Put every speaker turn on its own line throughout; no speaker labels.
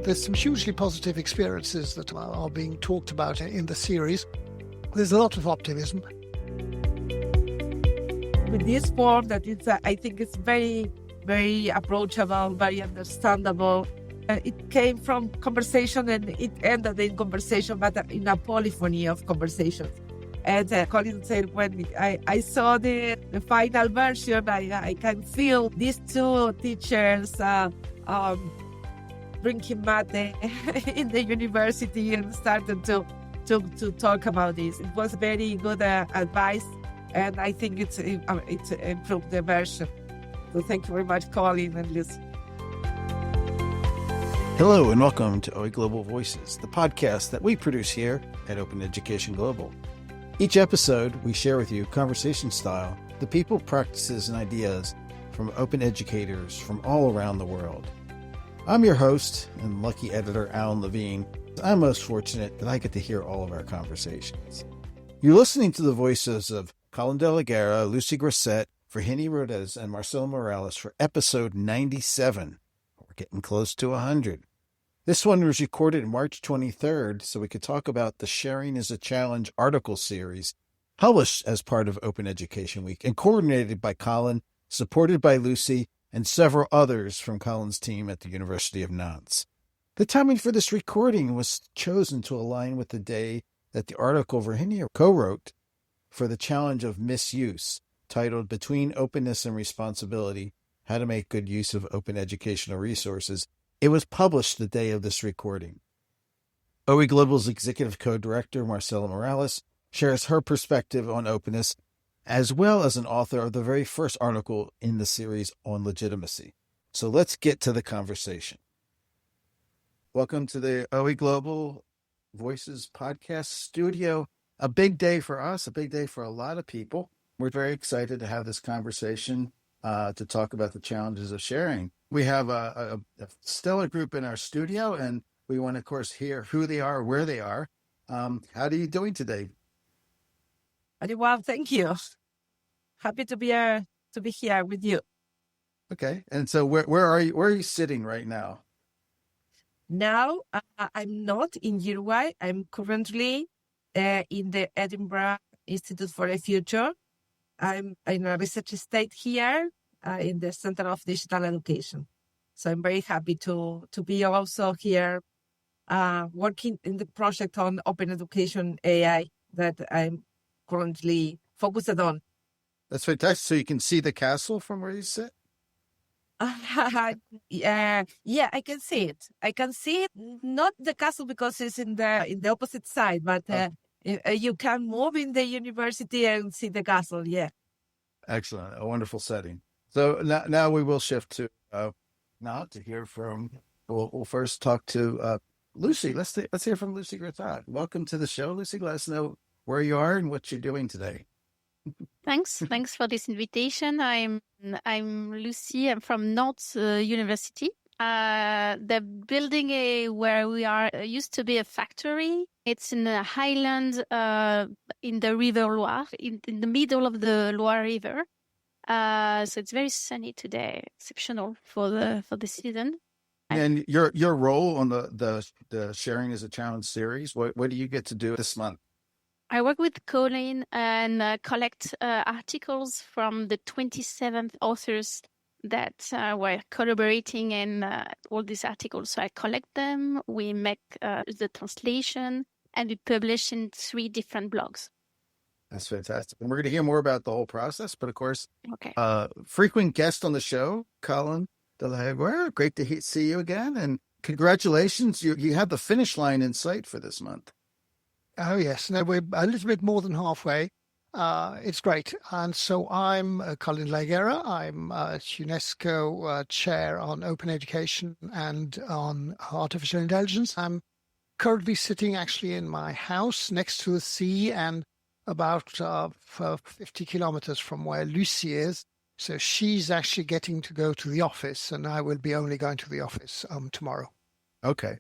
there's some hugely positive experiences that are being talked about in the series. There's a lot of optimism.
With this form that I think it's very, very approachable, very understandable. It came from conversation and it ended in conversation, but in a polyphony of conversations. And Colin said, when I saw the final version, I can feel these two teachers drinking mate in the university and started to talk about this. It was very good advice, and I think it's improved the version. So thank you very much, Colin and Lucie.
Hello and welcome to OEGlobal Voices, the podcast that we produce here at Open Education Global. Each episode, we share with you conversation style, the people, practices, and ideas from open educators from all around the world. I'm your host and lucky editor, Alan Levine. I'm most fortunate that I get to hear all of our conversations. You're listening to the voices of Colin de Higuera, Lucie Grasset, Virginia Rodés, and Marcela Morales for episode 97. We're getting close to 100. This one was recorded March 23rd, so we could talk about the Sharing is a Challenge article series, published as part of Open Education Week and coordinated by Colin, supported by Lucie, and several others from Colin's team at the University of Nantes. The timing for this recording was chosen to align with the day that the article Virginia co-wrote for the challenge of misuse, titled Between Openness and Responsibility, How to Make Good Use of Open Educational Resources. It was published the day of this recording. OEGlobal's Executive Co-Director, Marcela Morales, shares her perspective on openness, as well as an author of the very first article in the series on legitimacy. So let's get to the conversation. Welcome to the OEGlobal Voices podcast studio. A big day for us, a big day for a lot of people. We're very excited to have this conversation to talk about the challenges of sharing. We have a stellar group in our studio, and we want to, of course, hear who they are, where they are. How are you doing today?
Very well, thank you. Happy to be here with you.
Okay, and so where are you? Where are you sitting right now?
Now, I'm not in Uruguay. I'm currently in the Edinburgh Institute for the Future. I'm in a research state here in the Center of Digital Education. So I'm very happy to be also here working in the project on open education AI that I'm currently focused on.
That's fantastic. So you can see the castle from where you sit?
Yeah, I can see it. I can see it, not the castle because it's in the opposite side, but you can move in the university and see the castle. Yeah.
Excellent. A wonderful setting. So now we will shift to now to hear from. We'll first talk to Lucie. Let's hear from Lucie Grasset. Welcome to the show, Lucie. Let us know where you are and what you're doing today.
Thanks for this invitation. I'm Lucie. I'm from Nantes University. The building where we are used to be a factory. It's in a highland in the River Loire, in the middle of the Loire River. So it's very sunny today, exceptional for the season.
And your role on the Sharing is a Challenge series, what do you get to do this month?
I work with Colin and collect articles from the 27 authors that were collaborating in all these articles. So I collect them, we make the translation, and we publish in 3 different blogs.
That's fantastic. And we're going to hear more about the whole process. But of course,
okay.
Frequent guest on the show, Colin de Higuera. Great to see you again. And congratulations. You have the finish line in sight for this month.
Oh, yes. No, we're a little bit more than halfway. It's great. And so I'm Colin de Higuera. I'm UNESCO chair on open education and on artificial intelligence. I'm currently sitting actually in my house next to the sea and about 50 kilometers from where Lucie is. So she's actually getting to go to the office, and I will be only going to the office tomorrow.
Okay.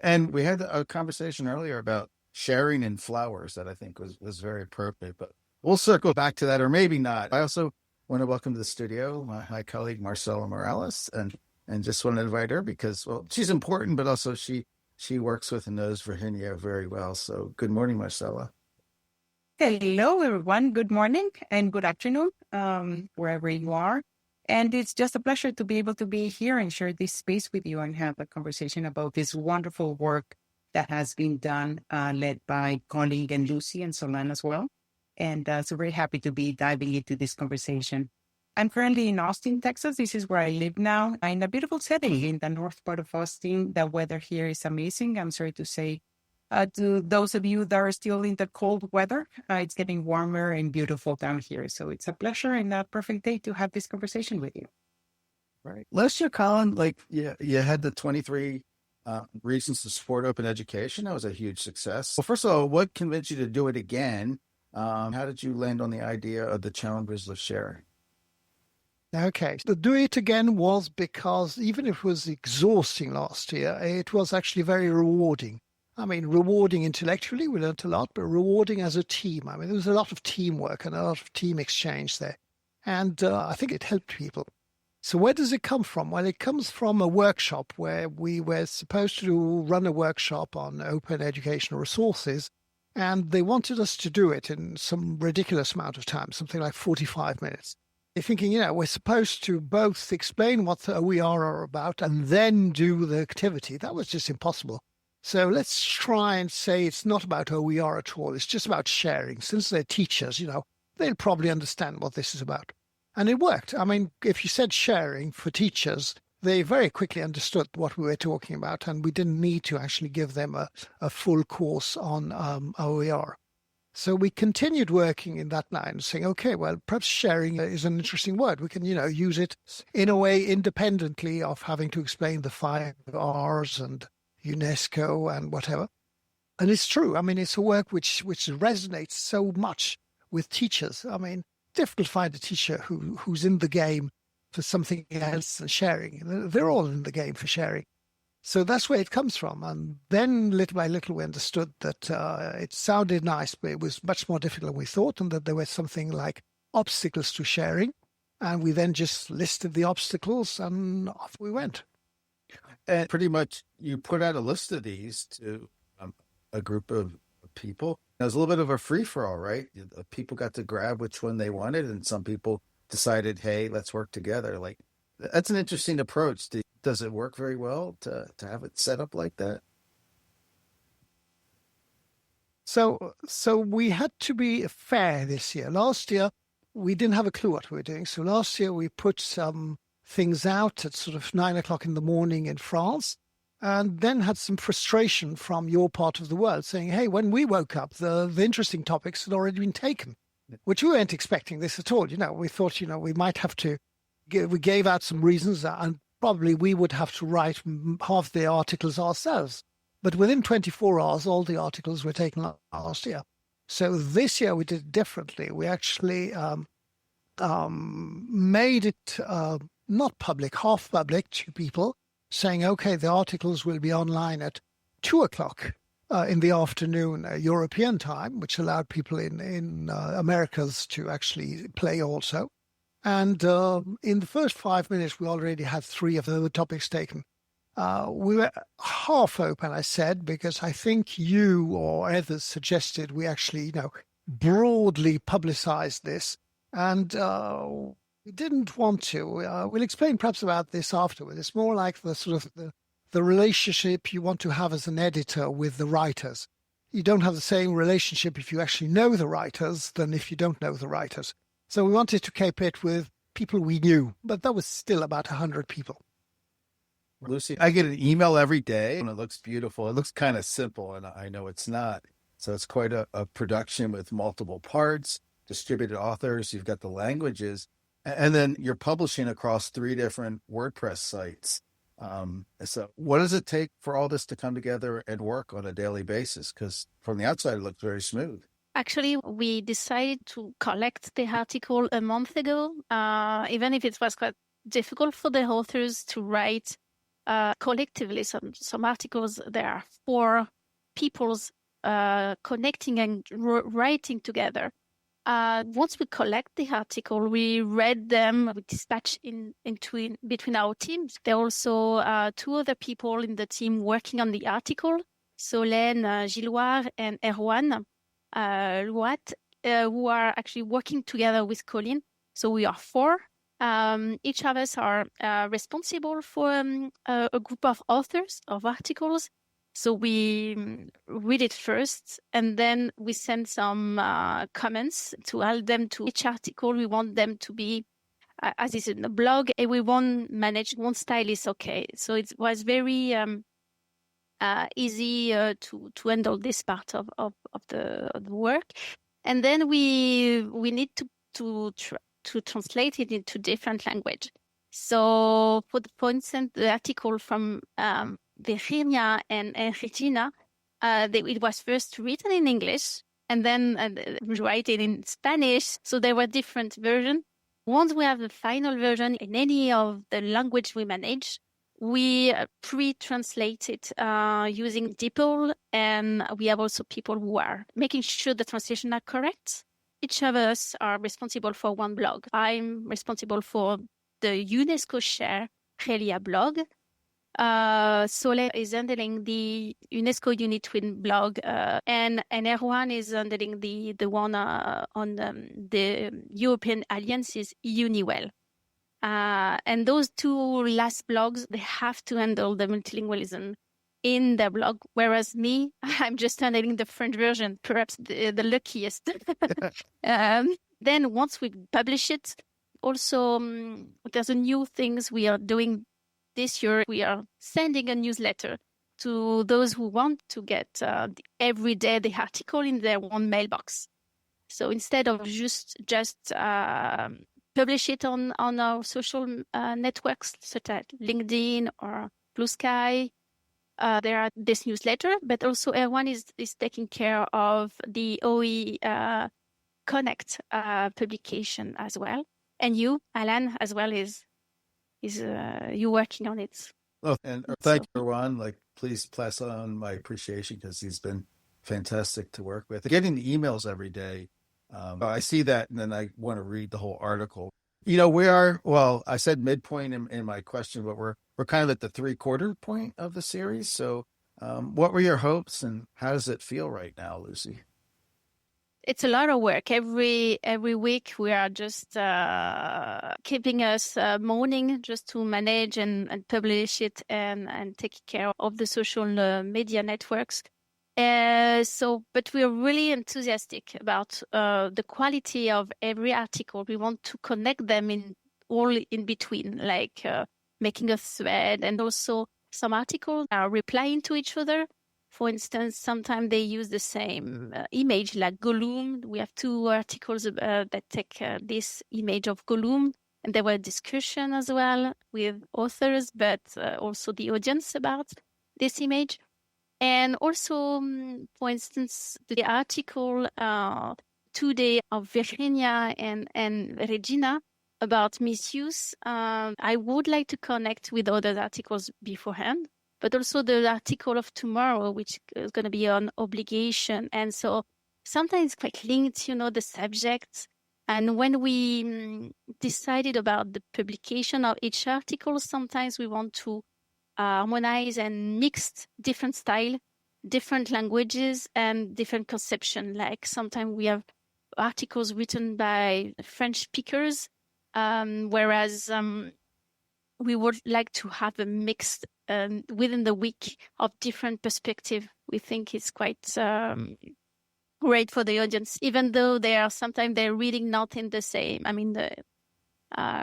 And we had a conversation earlier about sharing in flowers that I think was very appropriate, but we'll circle back to that, or maybe not. I also want to welcome to the studio my colleague Marcela Morales, and and just want to invite her because, well, she's important, but also she works with and knows Virginia very well. So good morning, Marcela.
Hello, everyone. Good morning and good afternoon, wherever you are. And it's just a pleasure to be able to be here and share this space with you and have a conversation about this wonderful work that has been done, led by Colin and Lucie and Solana as well. And so very happy to be diving into this conversation. I'm currently in Austin, Texas. This is where I live now, in a beautiful setting in the north part of Austin. The weather here is amazing. I'm sorry to say to those of you that are still in the cold weather, it's getting warmer and beautiful down here. So it's a pleasure and a perfect day to have this conversation with you.
Right. Last year, Colin, you had the 23 reasons to support open education. That was a huge success. Well, first of all, what convinced you to do it again? How did you land on the idea of the challenges of sharing?
Okay, the do it again was because even if it was exhausting last year, it was actually very rewarding. I mean, rewarding intellectually, we learned a lot, but rewarding as a team. I mean, there was a lot of teamwork and a lot of team exchange there. And I think it helped people. So where does it come from? Well, it comes from a workshop where we were supposed to run a workshop on open educational resources. And they wanted us to do it in some ridiculous amount of time, something like 45 minutes. They're thinking, we're supposed to both explain what the OER are about and then do the activity. That was just impossible. So let's try and say it's not about OER at all. It's just about sharing. Since they're teachers, they'll probably understand what this is about. And it worked. I mean, if you said sharing for teachers, they very quickly understood what we were talking about, and we didn't need to actually give them a full course on OER. So we continued working in that line, saying, okay, well, perhaps sharing is an interesting word. We can, use it in a way independently of having to explain the 5 R's and UNESCO and whatever. And it's true. I mean, it's a work which resonates so much with teachers. I mean, difficult to find a teacher who's in the game for something else than sharing. They're all in the game for sharing. So that's where it comes from. And then little by little, we understood that it sounded nice, but it was much more difficult than we thought, and that there was something like obstacles to sharing. And we then just listed the obstacles and off we went.
And pretty much you put out a list of these to a group of people. It was a little bit of a free-for-all, right? People got to grab which one they wanted, and some people decided, hey, let's work together. Like, that's an interesting approach. Does it work very well to have it set up like that?
So we had to be fair this year. Last year, we didn't have a clue what we were doing. So last year, we put some things out at sort of 9 o'clock in the morning in France, and then had some frustration from your part of the world saying, hey, when we woke up, the interesting topics had already been taken, which we weren't expecting this at all. We thought, we might have to, we gave out some reasons, and probably we would have to write half the articles ourselves. But within 24 hours, all the articles were taken last year. So this year we did it differently. We actually made it not public, half public to people, saying, okay, the articles will be online at 2 o'clock in the afternoon European time, which allowed people in Americas to actually play also. And in the first 5 minutes, we already had 3 of the topics taken. We were half open, I said, because I think you or others suggested we actually, broadly publicize this. And we didn't want to. We'll explain perhaps about this afterwards. It's more like the sort of the relationship you want to have as an editor with the writers. You don't have the same relationship if you actually know the writers than if you don't know the writers. So we wanted to keep it with people we knew, but that was still about 100 people.
Lucie, I get an email every day and it looks beautiful. It looks kind of simple, and I know it's not. So it's quite a production with multiple parts, distributed authors. You've got the languages, and then you're publishing across 3 different WordPress sites. So what does it take for all this to come together and work on a daily basis? Because from the outside, it looks very smooth.
Actually, we decided to collect the article a month ago, even if it was quite difficult for the authors to write collectively some articles. There are 4 people's connecting and writing together. once we collect the article, we read them, we dispatch between our teams. There are also 2 other people in the team working on the article, Solène Gilloire and Erwan Louat, who are actually working together with Colin. So we are 4. Each of us are responsible for a group of authors of articles. So we read it first, and then we send some comments to add them to each article. We want them to be, as is in the blog, and we won't manage one style is okay. So it was very easy to handle this part of the work. And then we need to translate it into different language. So for instance, the article from Virginia and Regina, it was first written in English and then written in Spanish. So there were different versions. Once we have the final version in any of the language we manage, we pre-translate it using DeepL, and we have also people who are making sure the translations are correct. Each of us are responsible for one blog. I'm responsible for the UNESCO Share Relia blog. Solène is handling the UNESCO Unitwin blog, and Erwan is handling the one on the European Alliance's UniWell. And those 2 last blogs, they have to handle the multilingualism in their blog, whereas me, I'm just handling the French version, perhaps the luckiest. Then once we publish it, also there's a new things we are doing this year. We are sending a newsletter to those who want to get every day the article in their one mailbox. So instead of just publish it on our social networks such as LinkedIn or Blue Sky, there are this newsletter, but also Erwan is taking care of the OE Connect publication as well. And you, Alan, as well, is you working on it.
Oh, and thank you, Erwan. Please pass on my appreciation because he's been fantastic to work with. Getting the emails every day, I see that, and then I want to read the whole article. We are, well, I said midpoint in my question, but we're kind of at the 3/4 point of the series. So what were your hopes, and how does it feel right now, Lucie?
It's a lot of work. Every week we are just keeping us moaning just to manage and publish it and take care of the social media networks. But we are really enthusiastic about the quality of every article. We want to connect them in between, like making a thread, and also some articles are replying to each other. For instance, sometimes they use the same image, like Gollum. We have 2 articles that take this image of Gollum, and there were discussion as well with authors, but also the audience about this image. And also, for instance, the article today of Virginia and Regina about misuse, I would like to connect with other articles beforehand, but also the article of tomorrow, which is going to be on obligation. And so sometimes it's quite linked, the subject. And when we decided about the publication of each article, sometimes we want to harmonize and mix different style, different languages, and different conception. Like sometimes we have articles written by French speakers, whereas we would like to have a mix within the week of different perspective. We think it's quite great for the audience, even though sometimes they're reading not in the same, the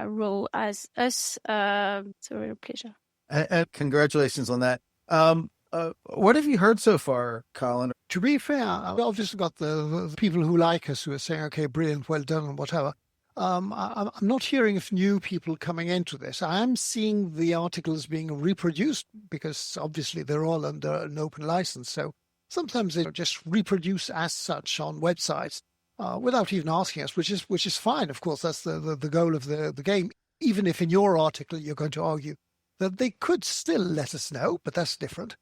row as us. It's a real pleasure.
And congratulations on that. What have you heard so far, Colin?
To be fair, I've obviously got the people who like us who are saying, okay, brilliant, well done, and whatever. I'm not hearing of new people coming into this. I am seeing the articles being reproduced because obviously they're all under an open license. So sometimes they just reproduce as such on websites without even asking us, which is fine. Of course, that's the goal of the game. Even if in your article you're going to argue that they could still let us know, but that's different.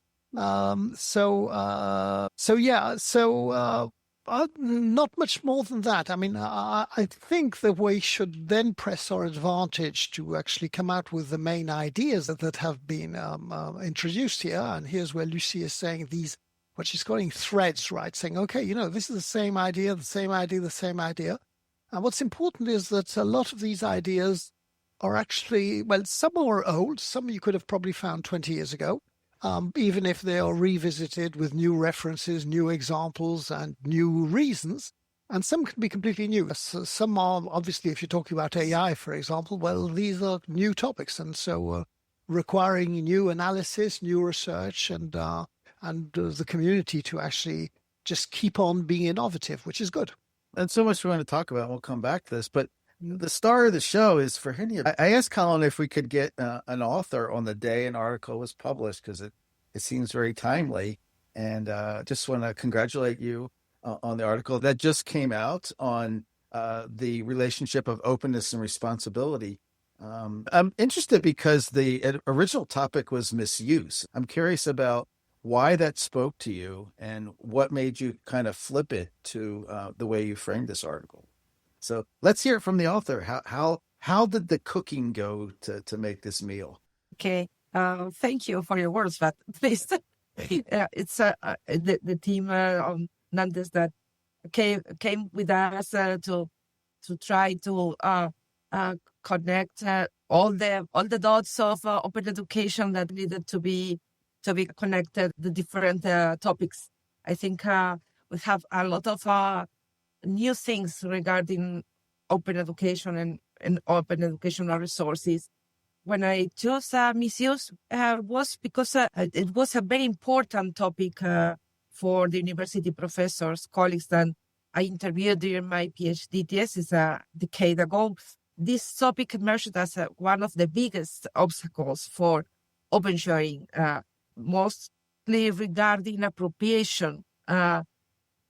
Not much more than that. I mean, I think that we should then press our advantage to actually come out with the main ideas that have been introduced here. And here's where Lucie is saying these, what she's calling threads, right? Saying, okay, this is the same idea, the same idea, the same idea. And what's important is that a lot of these ideas are actually, well, some are old, some you could have probably found 20 years ago. Even if they are revisited with new references, new examples, and new reasons. And some can be completely new. Some are, obviously, if you're talking about AI, for example, well, these are new topics. And so requiring new analysis, new research, and the community to actually just keep on being innovative, which is good.
And so much we want to talk about. We'll come back to this. But the star of the show is Virginia. I asked Colin if we could get an author on the day an article was published, because it seems very timely. And just want to congratulate you on the article that just came out on the relationship of openness and responsibility. I'm interested because the original topic was misuse. I'm curious about why that spoke to you and what made you kind of flip it to the way you framed this article. So let's hear it from the author. How did the cooking go to make this meal?
Okay. Thank you for your words, but please, it's the team on Nantes that came with us to try to connect all the dots of open education that needed to be connected, the different topics. I think we have a lot of new things regarding open education and open educational resources. When I chose misuse was because it was a very important topic for the university professors, colleagues that I interviewed during my PhD thesis a decade ago. This topic emerged as one of the biggest obstacles for open sharing, mostly regarding appropriation.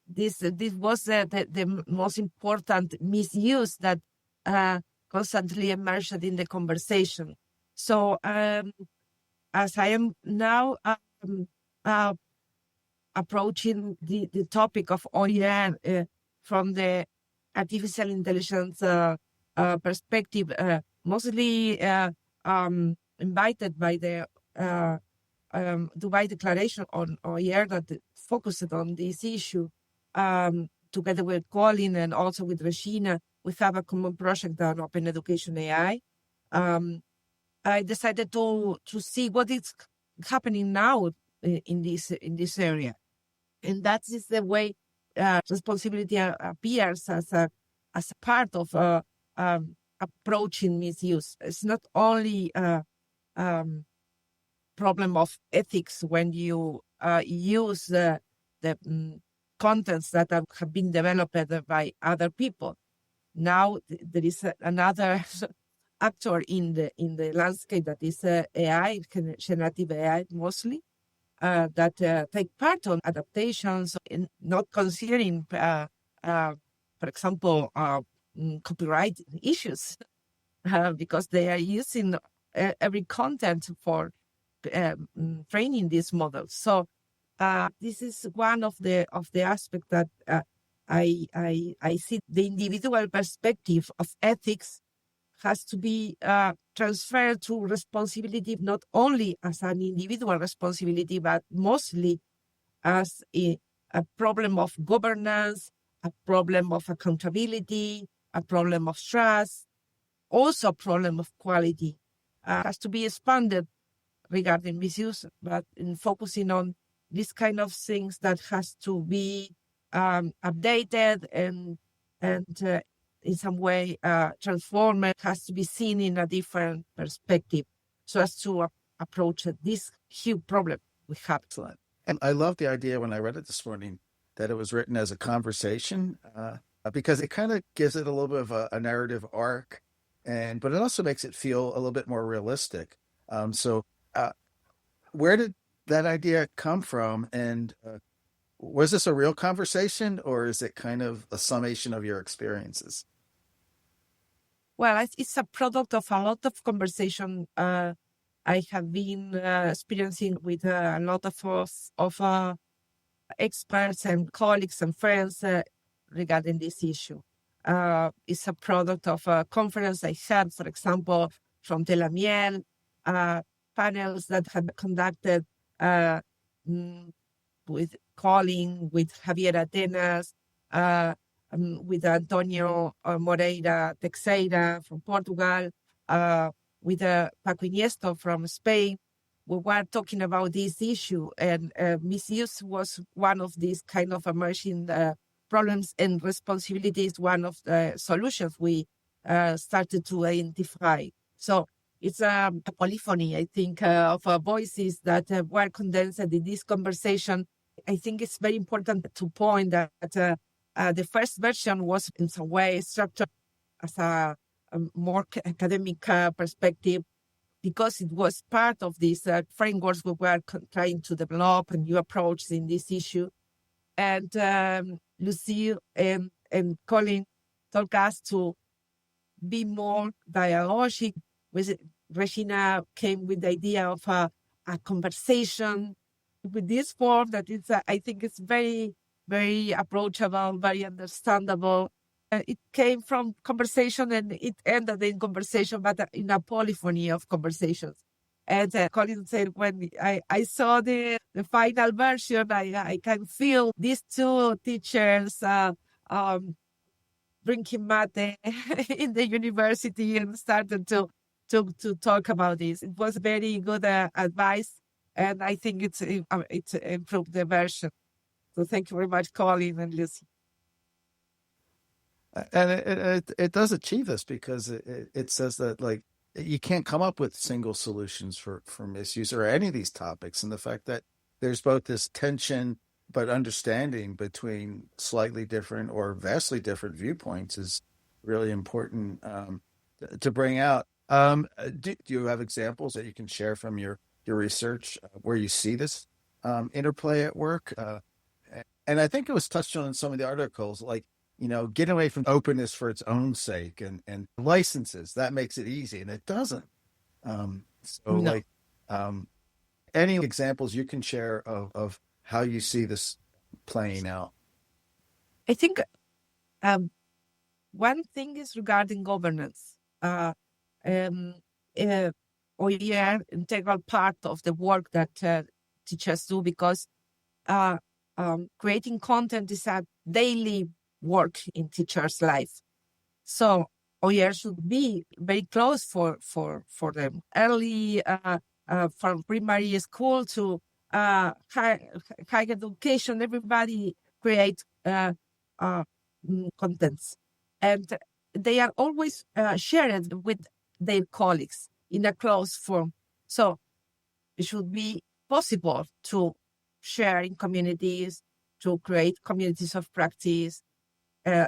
This was the most important misuse that constantly emerged in the conversation. So as I am now approaching the topic of OEG from the artificial intelligence perspective, mostly invited by the Dubai Declaration on OEG that focused on this issue, together with Colin and also with Regina, we have a common project on Open Education AI. I decided to see what is happening now in this area, and that is the way responsibility appears as a part of approaching misuse. It's not only a problem of ethics when you use the contents that have been developed by other people. Now there is another actor in the landscape that is AI, generative AI mostly, that take part on adaptations, in not considering, for example, copyright issues, because they are using every content for training these models. So this is one of the aspects that I see the individual perspective of ethics has to be transferred to responsibility, not only as an individual responsibility, but mostly as a problem of governance, a problem of accountability, a problem of trust, also a problem of quality. Has to be expanded regarding misuse, but in focusing on these kind of things that has to be updated and in some way transformed, has to be seen in a different perspective so as to approach this huge problem we have.
Excellent. And I love the idea when I read it this morning that it was written as a conversation because it kind of gives it a little bit of a narrative arc, but it also makes it feel a little bit more realistic. So where did that idea come from? And was this a real conversation, or is it kind of a summation of your experiences?
Well, it's a product of a lot of conversation I have been experiencing with a lot of experts and colleagues and friends regarding this issue. It's a product of a conference I had, for example, from De La Miel, panels that had conducted with Colin, with Javier Atenas, with Antonio Moreira Teixeira from Portugal, with Paco Iniesto from Spain. We were talking about this issue, and misuse was one of these kind of emerging problems, and responsibility is one of the solutions we started to identify. So it's a polyphony, I think, of voices that were condensed in this conversation. I think it's very important to point that the first version was in some way structured as a more academic perspective, because it was part of these frameworks we were trying to develop a new approach in this issue. And Lucie and Colin told us to be more dialogic. Regina came with the idea of a conversation with this form that is, I think it's very, very approachable, very understandable. It came from conversation and it ended in conversation, but in a polyphony of conversations. And Colin said, when I saw the final version, I can feel these two teachers drinking mate in the university and started to talk about this. It was very good advice, and I think it's improved the version. So thank you very much, Colin and Lucie.
And it does achieve this because it says that, like, you can't come up with single solutions for misuse or any of these topics. And the fact that there's both this tension but understanding between slightly different or vastly different viewpoints is really important to bring out. Do you have examples that you can share from your research where you see this interplay at work? And I think it was touched on in some of the articles, like, get away from openness for its own sake and licenses. That makes it easy, and it doesn't. No. Any examples you can share of how you see this playing out?
I think one thing is regarding governance. OER integral part of the work that teachers do, because creating content is a daily work in teachers' life. So OER should be very close for them. Early from primary school to higher education, everybody create contents, and they are always shared with their colleagues in a closed form. So it should be possible to share in communities, to create communities of practice.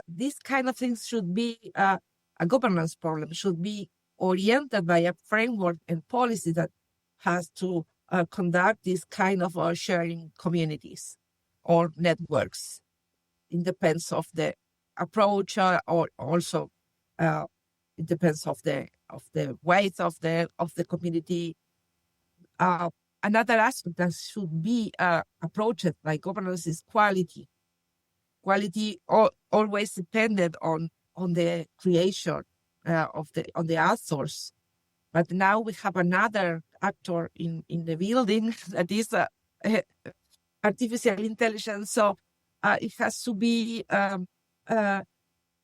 These kind of things should be a governance problem, should be oriented by a framework and policy that has to conduct this kind of sharing communities or networks. It depends of the approach, or also it depends of the weight of the community. Another aspect that should be approached by governance is quality. Quality always depended on the creation on the authors, but now we have another actor in the building that is artificial intelligence. So it has to be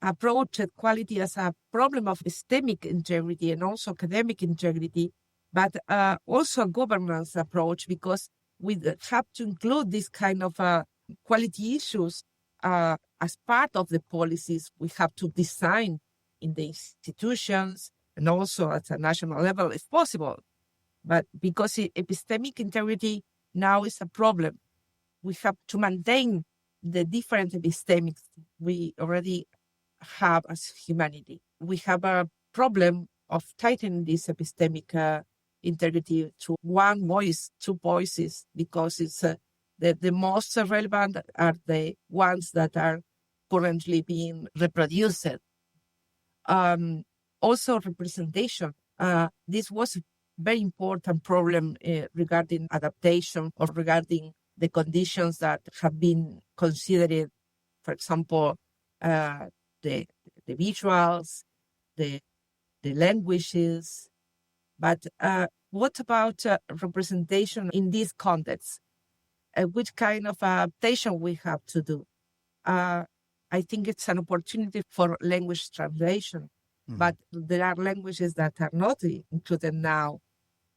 approached quality as a problem of systemic integrity and also academic integrity, but also a governance approach, because we have to include this kind of quality issues as part of the policies we have to design in the institutions and also at a national level if possible. But because epistemic integrity now is a problem, we have to maintain the different epistemics we already have as humanity. We have a problem of tightening this epistemic integrity to one voice, two voices, because it's the most relevant are the ones that are currently being reproduced. Also representation. This was a very important problem regarding adaptation or regarding the conditions that have been considered, for example, the visuals, the languages. But what about representation in this context? Which kind of adaptation we have to do? I think it's an opportunity for language translation, but there are languages that are not included now.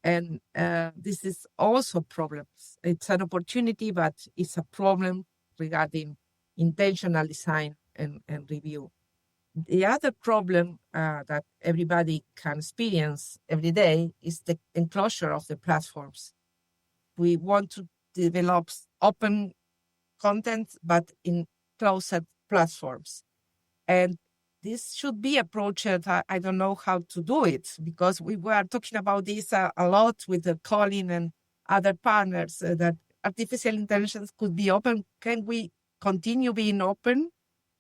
And this is also problems. It's an opportunity, but it's a problem regarding intentional design and review. The other problem that everybody can experience every day is the enclosure of the platforms. We want to develop open content, but in closed platforms. And this should be approached. I don't know how to do it, because we were talking about this a lot with Colin and other partners, that artificial intelligence could be open. Can we continue being open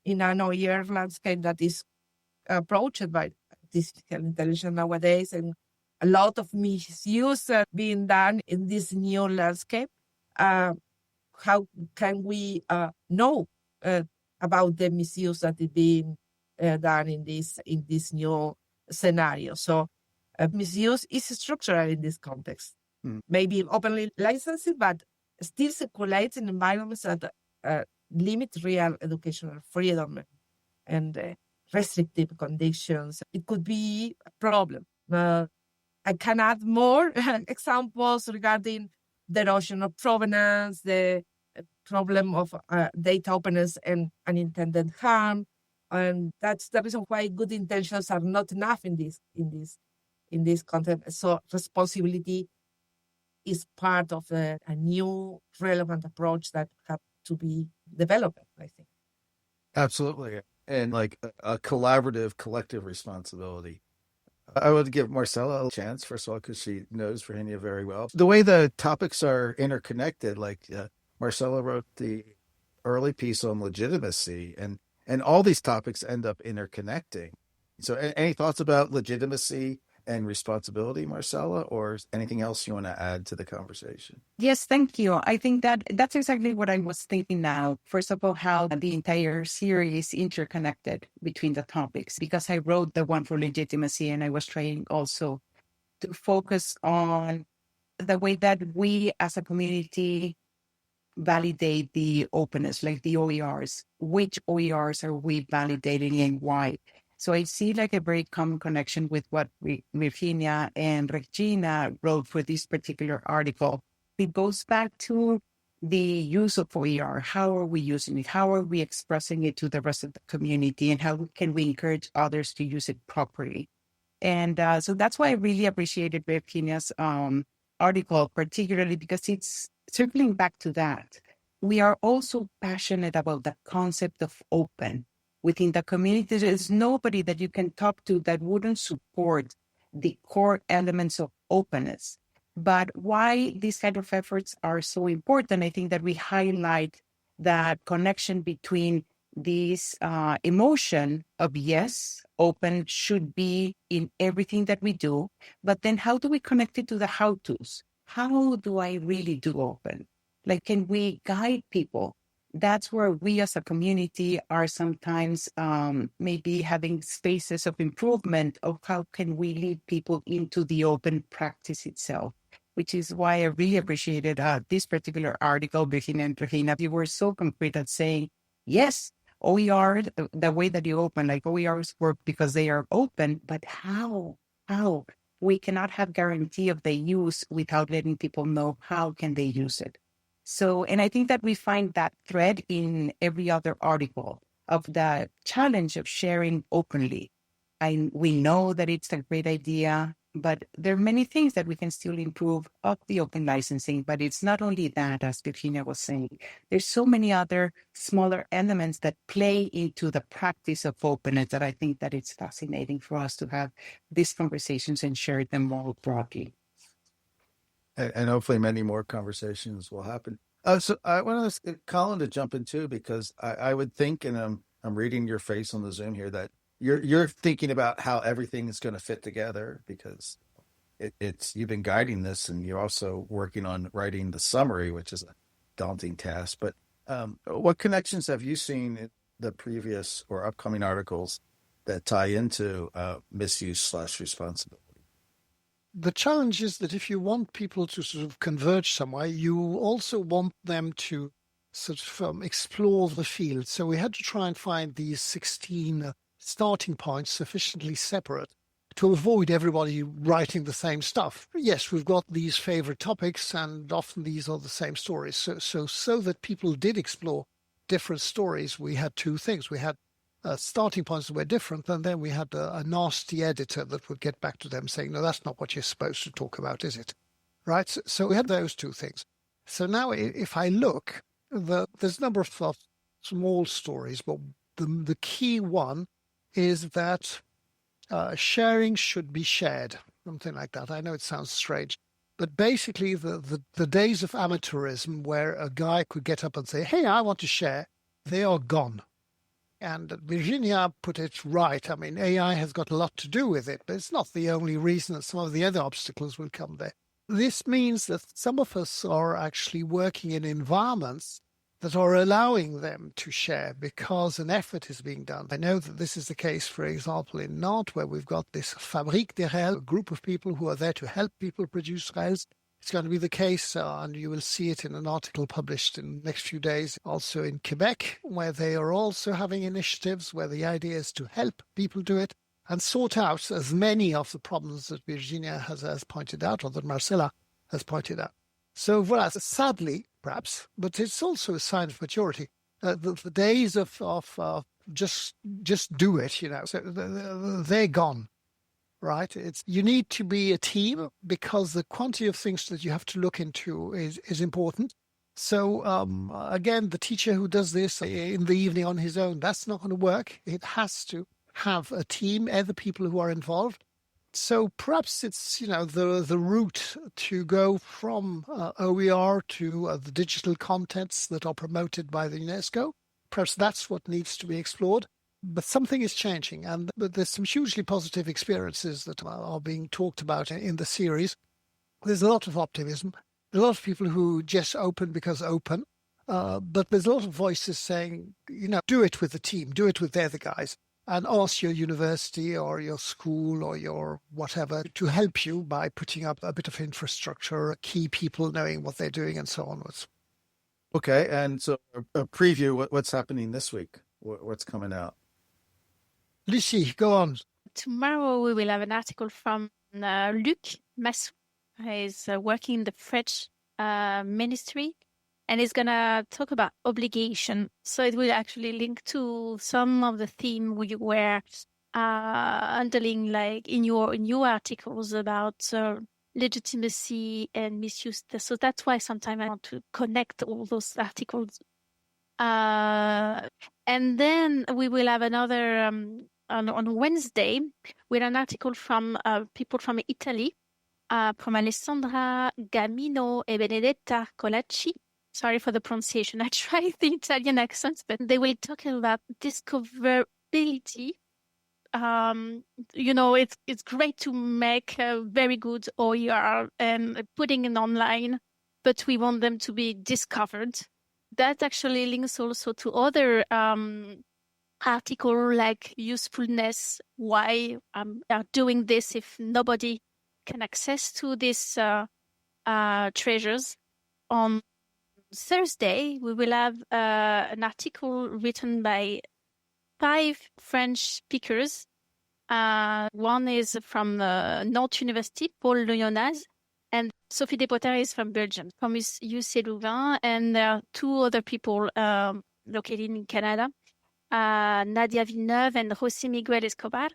in an OER landscape that is approached by artificial intelligence nowadays, and a lot of misuse being done in this new landscape? How can we know about the misuse that is being done in this new scenario? So misuse is structural in this context. Maybe openly licensed, but still circulates in environments that limit real educational freedom and restrictive conditions. It could be a problem. I can add more examples regarding the notion of provenance, the problem of data openness and unintended harm, and that's the reason why good intentions are not enough in this content. So responsibility is part of a new relevant approach that have to be developed, I think.
Absolutely. And like a collaborative, collective responsibility. I would give Marcela a chance, first of all, because she knows Virginia very well. The way the topics are interconnected, like Marcela wrote the early piece on legitimacy, and all these topics end up interconnecting. So any thoughts about legitimacy and responsibility, Marcela, or anything else you want to add to the conversation?
Yes, thank you. I think that's exactly what I was thinking now. First of all, how the entire series interconnected between the topics, because I wrote the one for legitimacy, and I was trying also to focus on the way that we as a community validate the openness, like the OERs. Which OERs are we validating and why? So I see like a very common connection with what Virginia and Regina wrote for this particular article. It goes back to the use of OER. How are we using it? How are we expressing it to the rest of the community? And how can we encourage others to use it properly? And so that's why I really appreciated Virginia's article, particularly because it's circling back to that. We are also passionate about the concept of open. Within the community, there's nobody that you can talk to that wouldn't support the core elements of openness. But why these kind of efforts are so important, I think that we highlight that connection between this emotion of, yes, open should be in everything that we do, but then how do we connect it to the how-tos? How do I really do open? Like, can we guide people? That's where we as a community are sometimes maybe having spaces of improvement of how can we lead people into the open practice itself, which is why I really appreciated this particular article, Virginia and Regina. You were so concrete at saying, yes, OER, the way that you open, like OERs work because they are open, but how? How? We cannot have guarantee of the use without letting people know how can they use it. So, and I think that we find that thread in every other article of the challenge of sharing openly. We know that it's a great idea, but there are many things that we can still improve of the open licensing. But it's not only that, as Virginia was saying, there's so many other smaller elements that play into the practice of openness that I think that it's fascinating for us to have these conversations and share them more broadly.
And hopefully many more conversations will happen. So I want to ask Colin to jump in too, because I would think, and I'm reading your face on the Zoom here, that you're thinking about how everything is going to fit together, because it's you've been guiding this, and you're also working on writing the summary, which is a daunting task. But what connections have you seen the previous or upcoming articles that tie into misuse/responsibility?
The challenge is that if you want people to sort of converge somewhere, you also want them to sort of explore the field. So we had to try and find these 16 starting points sufficiently separate to avoid everybody writing the same stuff. Yes, we've got these favorite topics, and often these are the same stories. So that people did explore different stories, we had two things. We had starting points that were different, and then we had a nasty editor that would get back to them saying, no, that's not what you're supposed to talk about, is it? Right? So we had those two things. So now if I look, there's a number of small stories, but the key one is that sharing should be shared, something like that. I know it sounds strange, but basically the days of amateurism where a guy could get up and say, hey, I want to share, they are gone. And Virginia put it right. I mean, AI has got a lot to do with it, but it's not the only reason that some of the other obstacles will come there. This means that some of us are actually working in environments that are allowing them to share because an effort is being done. I know that this is the case, for example, in Nantes, where we've got this Fabrique des Riles, a group of people who are there to help people produce riles. It's going to be the case, and you will see it in an article published in the next few days, also in Quebec, where they are also having initiatives where the idea is to help people do it and sort out as many of the problems that Virginia has pointed out, or that Marcela has pointed out. So, voilà, sadly, perhaps, but it's also a sign of maturity. The days of just do it, so they're gone. Right? You need to be a team because the quantity of things that you have to look into is important. So again, the teacher who does this in the evening on his own, that's not going to work. It has to have a team, other people who are involved. So perhaps it's, the route to go from OER to the digital contents that are promoted by the UNESCO. Perhaps that's what needs to be explored. But something is changing, but there's some hugely positive experiences that are being talked about in the series. There's a lot of optimism. There's a lot of people who just open because open, but there's a lot of voices saying, do it with the team, do it with the other guys, and ask your university or your school or your whatever to help you by putting up a bit of infrastructure, key people knowing what they're doing, and so onwards.
Okay, and so a preview, what's happening this week? What's coming out?
Lucie, go on.
Tomorrow we will have an article from Luc Massou. He's working in the French ministry, and he's going to talk about obligation. So it will actually link to some of the theme we were handling, like in your articles about legitimacy and misuse. So that's why sometimes I want to connect all those articles. And then we will have another on Wednesday with an article from people from Italy, from Alessandra Gamino and Benedetta Colacci. Sorry for the pronunciation. I tried the Italian accents, but they will talk about discoverability. It's great to make a very good OER and putting it online, but we want them to be discovered. That actually links also to other article like usefulness. Why are doing this if nobody can access to these treasures? On Thursday, we will have an article written by 5 French speakers. One is from Nantes University, Paul Loyonaz, and Sophie Despotter is from Belgium, from UC Louvain, and there are 2 other people located in Canada, Nadia Villeneuve and José Miguel Escobar.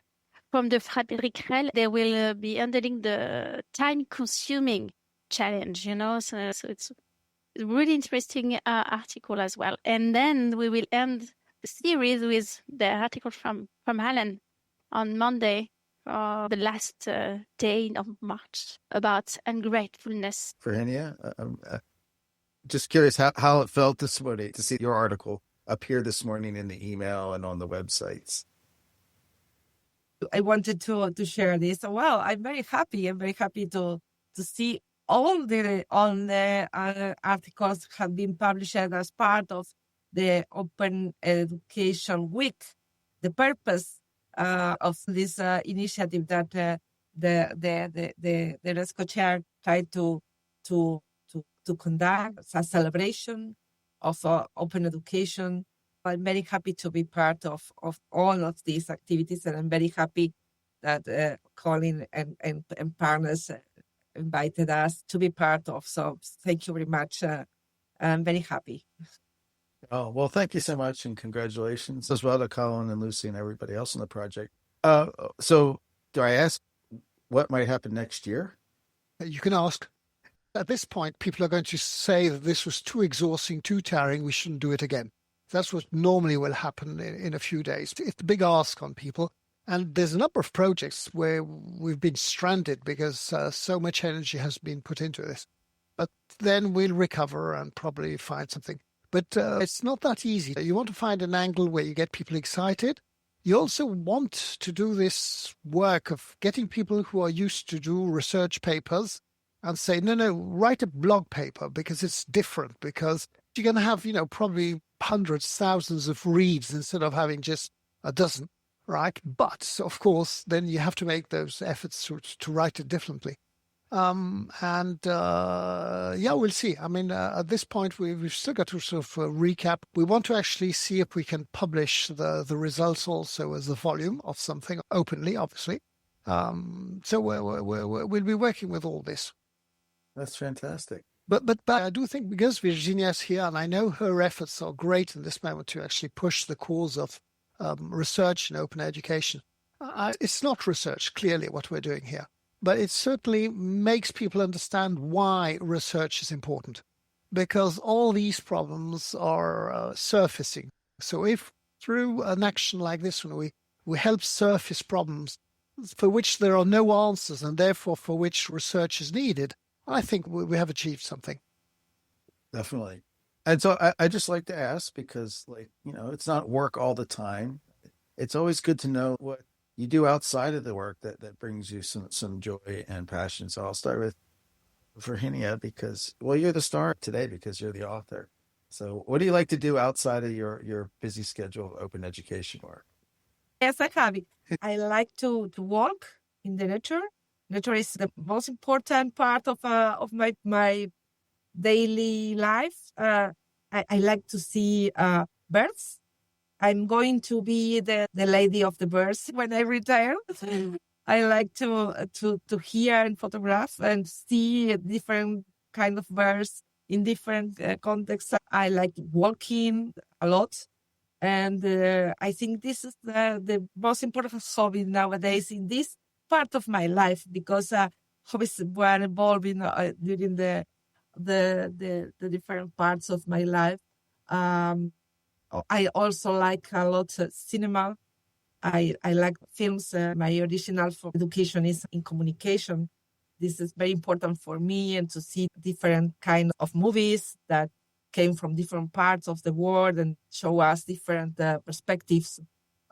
From the Fabrique Rile, they will be handling the time-consuming challenge, so it's a really interesting article as well. And then we will end the series with the article from Alan on Monday, the last day of March, about ungratefulness.
Virginia, just curious how it felt this morning to see your article appear this morning in the email and on the websites.
I wanted to share this. Well, I'm very happy. I'm very happy to see all the articles have been published as part of the Open Education Week. The purpose of this initiative that the UNESCO chair tried to conduct a celebration of open education. I'm very happy to be part of all of these activities, and I'm very happy that Colin and partners invited us to be part of. So thank you very much. I'm very happy.
Oh, well, thank you so much, and congratulations as well to Colin and Lucy and everybody else in the project. So do I ask what might happen next year?
You can ask. At this point, people are going to say that this was too exhausting, too tiring, we shouldn't do it again. That's what normally will happen in a few days. It's a big ask on people. And there's a number of projects where we've been stranded because so much energy has been put into this. But then we'll recover and probably find something. But it's not that easy. You want to find an angle where you get people excited. You also want to do this work of getting people who are used to do research papers and say, no, write a blog paper because it's different, because you're going to have, probably hundreds, thousands of reads instead of having just a dozen, right? But, of course, then you have to make those efforts to write it differently. We'll see. I mean, at this point, we've still got to sort of recap. We want to actually see if we can publish the results also as a volume of something openly, obviously. So we'll be working with all this.
That's fantastic.
But I do think because Virginia's here, and I know her efforts are great in this moment to actually push the cause of research in open education. It's not research, clearly, what we're doing here. But it certainly makes people understand why research is important, because all these problems are surfacing. So if through an action like this one, we help surface problems for which there are no answers and therefore for which research is needed, I think we have achieved something.
Definitely. And so I just like to ask, because it's not work all the time. It's always good to know what you do outside of the work that brings you some joy and passion. So I'll start with Virginia, because, you're the star today because you're the author. So what do you like to do outside of your busy schedule of open education work?
Yes, I have it. I like to walk in the nature. Nature is the most important part of my daily life. I like to see birds. I'm going to be the lady of the birds when I retire. I like to hear and photograph and see different kind of birds in different contexts. I like walking a lot. And I think this is the most important hobby nowadays in this part of my life, because hobbies were evolving during the different parts of my life. I also like a lot cinema. I like films. My original for education is in communication. This is very important for me, and to see different kinds of movies that came from different parts of the world and show us different perspectives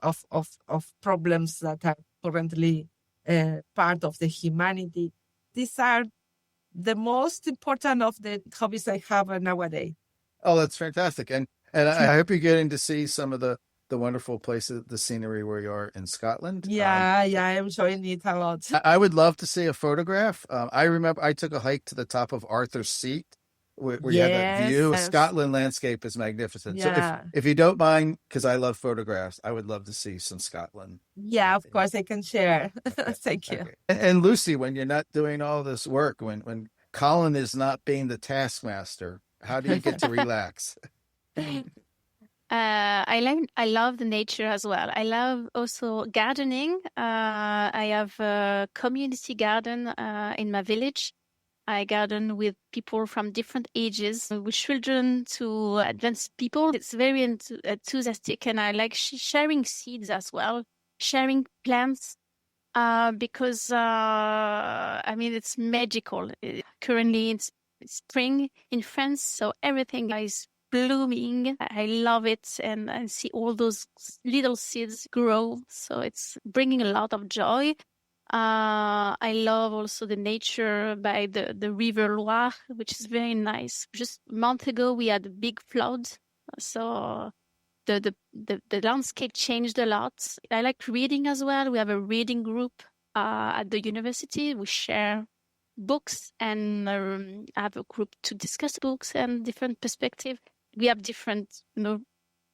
of problems that are currently part of the humanity. These are the most important of the hobbies I have nowadays.
Oh, that's fantastic. And I hope you're getting to see some of the wonderful places, the scenery where you are in Scotland.
Yeah, I'm enjoying it a lot.
I would love to see a photograph. I remember I took a hike to the top of Arthur's Seat, where you have that view.
Yes.
Scotland landscape is magnificent.
Yeah.
So if you don't mind, because I love photographs, I would love to see some Scotland.
Yeah, of course I can share.
Okay.
Thank you.
Okay. And Lucy, when you're not doing all this work, when Colin is not being the taskmaster, how do you get to relax?
I love the nature as well. I love also gardening. I have a community garden in my village. I garden with people from different ages, with children to advanced people. It's very enthusiastic, and I like sharing seeds as well, sharing plants, because it's magical. Currently it's spring in France, so everything is blooming. I love it, and I see all those little seeds grow, so it's bringing a lot of joy. I love also the nature by the river Loire, which is very nice. Just a month ago, we had a big flood So the landscape changed a lot. I like reading as well. We have a reading group at the university. We share books and have a group to discuss books and different perspectives. We have different,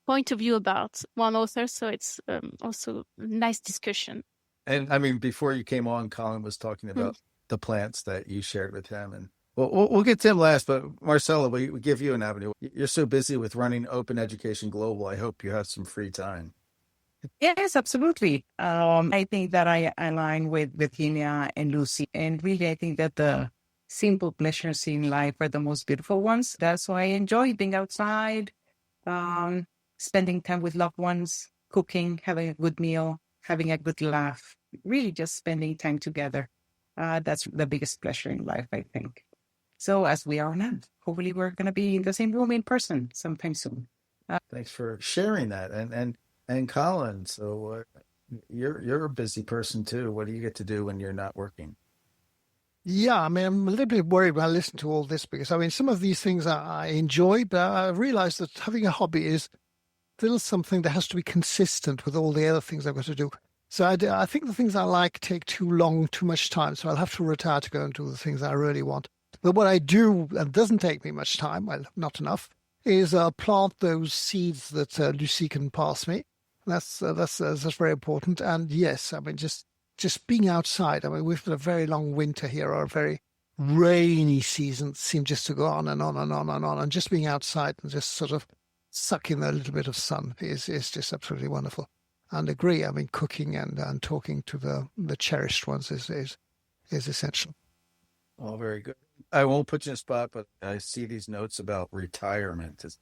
point of view about one author, so it's also a nice discussion.
And I mean, before you came on, Colin was talking about the plants that you shared with him, and we'll get to him last. But Marcela, we give you an avenue. You're so busy with running Open Education Global. I hope you have some free time.
Yes, absolutely. I think that I align with Virginia and Lucie, and really, I think that the simple pleasures in life are the most beautiful ones. That's why I enjoy being outside, spending time with loved ones, cooking, having a good meal, having a good laugh, really just spending time together. That's the biggest pleasure in life, I think. So as we are now, hopefully we're going to be in the same room in person sometime soon.
Thanks for sharing that. And Colin, so you're a busy person too. What do you get to do when you're not working?
Yeah, I mean, I'm a little bit worried when I listen to all this because, I mean, some of these things I enjoy, but I realize that having a hobby is still something that has to be consistent with all the other things I've got to do. So I think the things I like take too much time. So I'll have to retire to go and do the things I really want. But what I do, and doesn't take me much time, well, not enough, is plant those seeds that Lucie can pass me. That's very important. And yes, I mean, just being outside. I mean, we've had a very long winter here, or a very rainy season seemed just to go on and on and on and on. And just being outside and just sort of suck in a little bit of sun is just absolutely wonderful. And agree, I mean, cooking and talking to the cherished ones is essential.
Oh, very good. I won't put you in a spot, but I see these notes about retirement. Is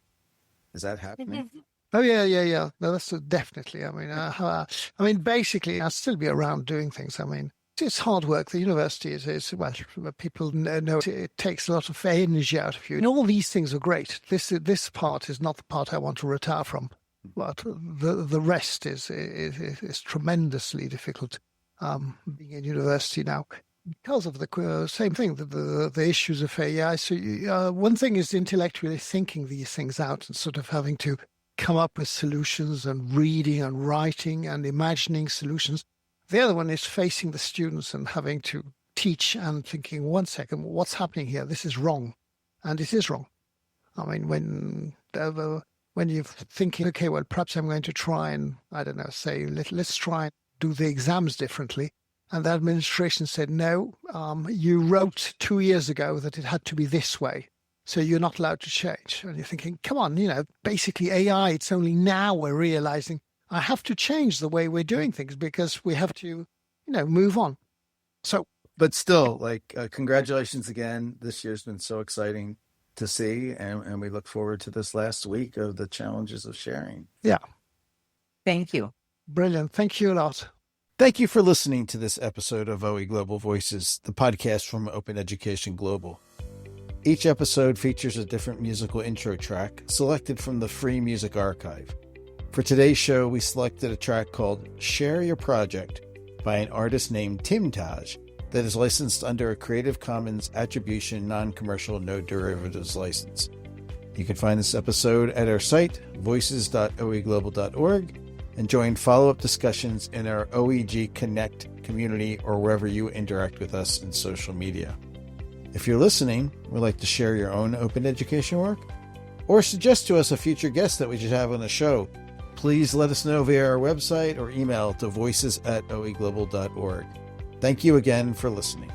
that happening?
Oh, yeah. No, that's definitely. I mean, basically, I'll still be around doing things. I mean, it's hard work. The university is well, people know it takes a lot of energy out of you. And all these things are great. This part is not the part I want to retire from. But the rest is tremendously difficult being in university now because of the same thing, the issues of AI. So one thing is intellectually thinking these things out and sort of having to come up with solutions and reading and writing and imagining solutions. The other one is facing the students and having to teach and thinking, 1 second, what's happening here? This is wrong. And it is wrong. I mean, when you're thinking, okay, well, perhaps I'm going to try and, I don't know, say, let's try and do the exams differently. And the administration said, no, you wrote 2 years ago that it had to be this way. So you're not allowed to change. And you're thinking, come on, basically AI, it's only now we're realizing I have to change the way we're doing things because we have to, move on. So,
but still, congratulations again. This year's been so exciting to see, and we look forward to this last week of the challenges of sharing.
Yeah.
Thank you.
Brilliant. Thank you a lot.
Thank you for listening to this episode of OEGlobal Voices, the podcast from Open Education Global. Each episode features a different musical intro track selected from the Free Music Archive. For today's show, we selected a track called Share Your Project by an artist named Tim Taj that is licensed under a Creative Commons Attribution Non-Commercial No Derivatives license. You can find this episode at our site, voices.oeglobal.org, and join follow-up discussions in our OEG Connect community or wherever you interact with us in social media. If you're listening, would like to share your own open education work, or suggest to us a future guest that we should have on the show, please let us know via our website or email to voices@oeglobal.org. Thank you again for listening.